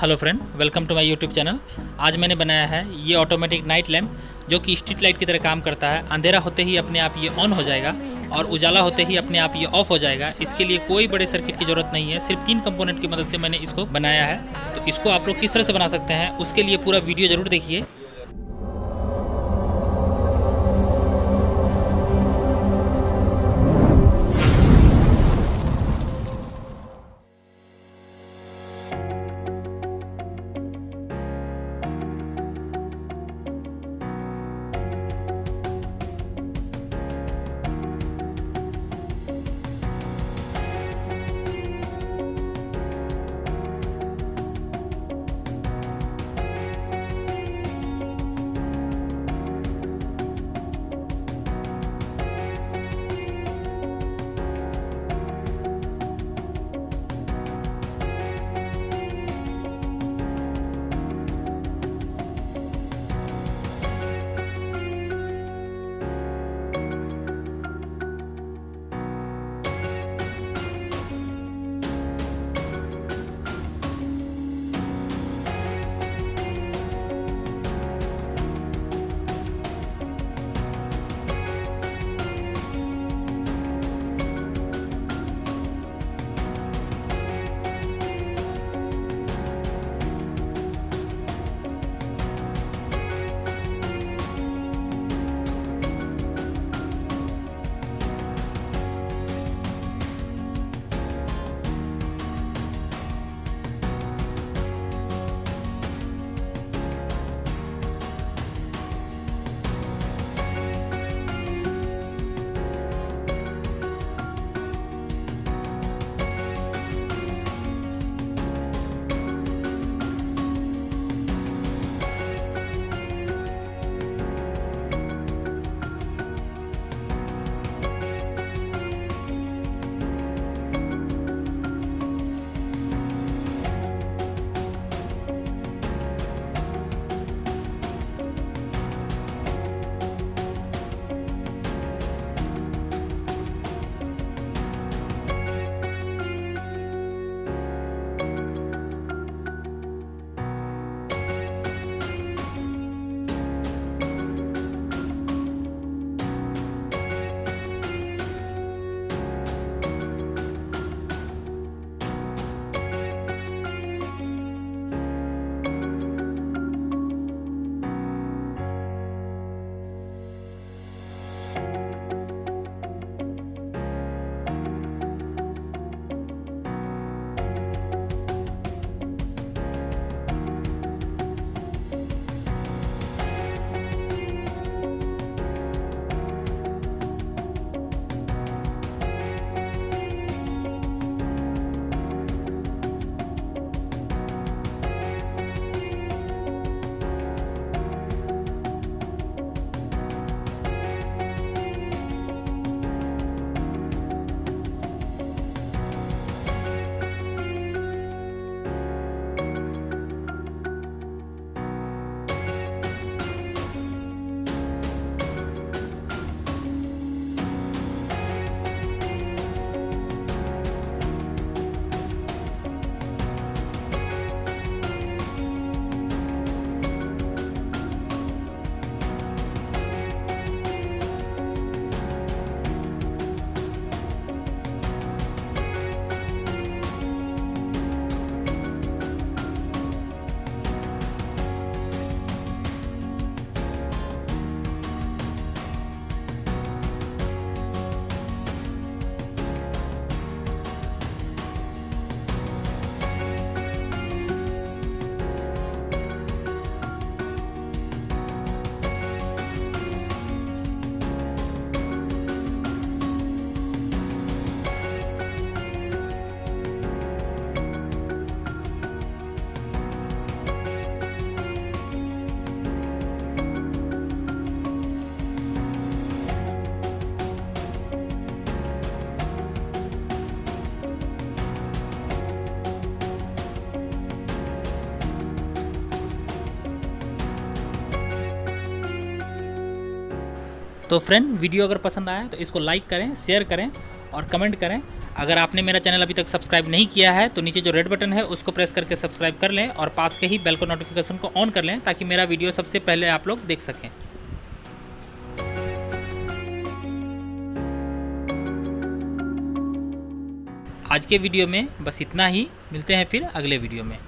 Hello friend, welcome to my YouTube channel. आज मैंने बनाया है ये ऑटोमेटिक नाइट लैम्प जो कि स्ट्रीट लाइट की तरह काम करता है। अंधेरा होते ही अपने आप ये ऑन हो जाएगा और उजाला होते ही अपने आप ये ऑफ हो जाएगा। इसके लिए कोई बड़े सर्किट की ज़रूरत नहीं है, सिर्फ 3 कंपोनेंट की मदद से मैंने इसको बनाया है। तो इसको आप लोग किस तरह से बना सकते हैं उसके लिए पूरा वीडियो ज़रूर देखिए। तो फ्रेंड, वीडियो अगर पसंद आया तो इसको लाइक करें, शेयर करें और कमेंट करें। अगर आपने मेरा चैनल अभी तक सब्सक्राइब नहीं किया है तो नीचे जो रेड बटन है उसको प्रेस करके सब्सक्राइब कर लें और पास के ही बेल को नोटिफिकेशन को ऑन कर लें ताकि मेरा वीडियो सबसे पहले आप लोग देख सकें। आज के वीडियो में बस इतना ही, मिलते हैं फिर अगले वीडियो में।